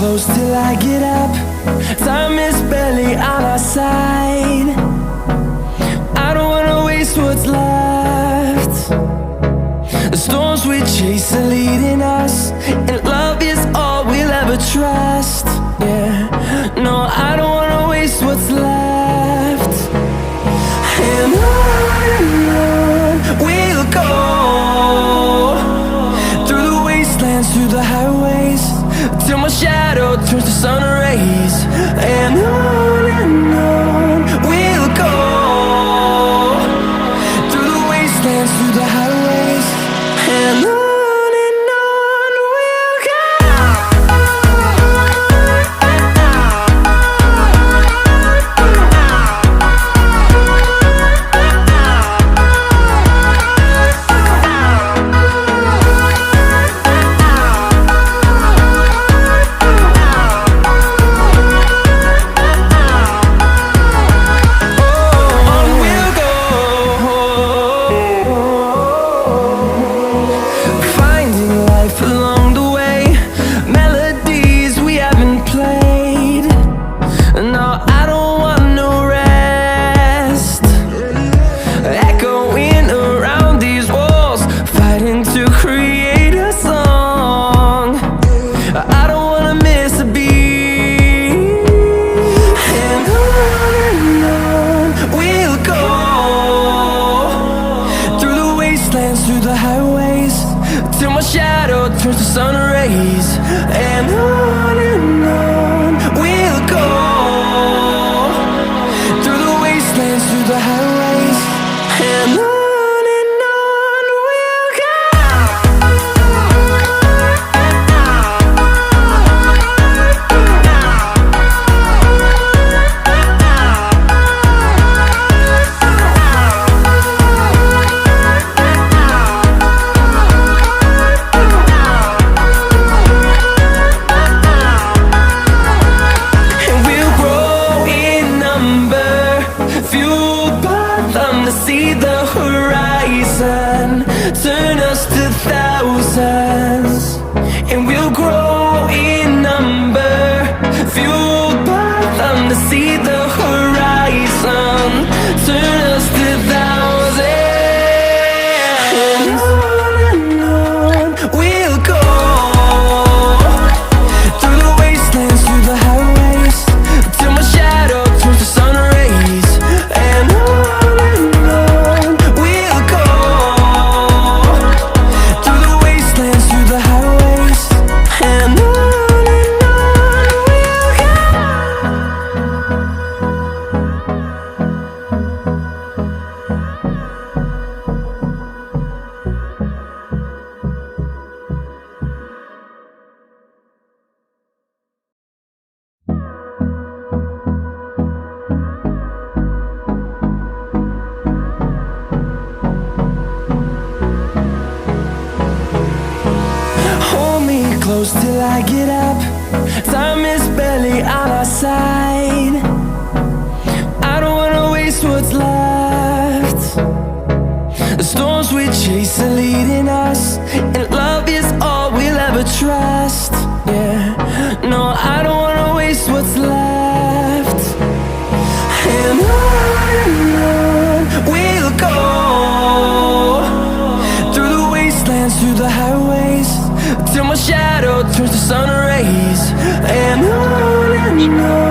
close till I get up. Time is barely on our side. I don't wanna waste what's left. The storms we chase are leading us, and love is all we'll ever trust. Yeah, no, I don't wanna waste what's left. And on we'll go, through the wastelands, through the highways, till my shadow turns to sun rays. And on we'll go, through the wastelands, through the highways, and on we'll go. Through the highways, till my shadow turns to sun rays. And on we'll go, through the wastelands, through the highways, and on we'll go. See the horizon, turn us to thousands, and we'll grow in number, fueled by them. To see the horizon, turn us to thousands, and on we'll go, through the wastelands, through the highways, till my shadow turns to sun rays. And close till I get up. Time is barely on our side. I don't wanna waste what's left. The storms we chase are leading us, and love is all we'll ever trust. Yeah, no, I don't wanna waste what's left. And on we'll go, through the wastelands, through the highways, till my shadow turns to sun rays. And on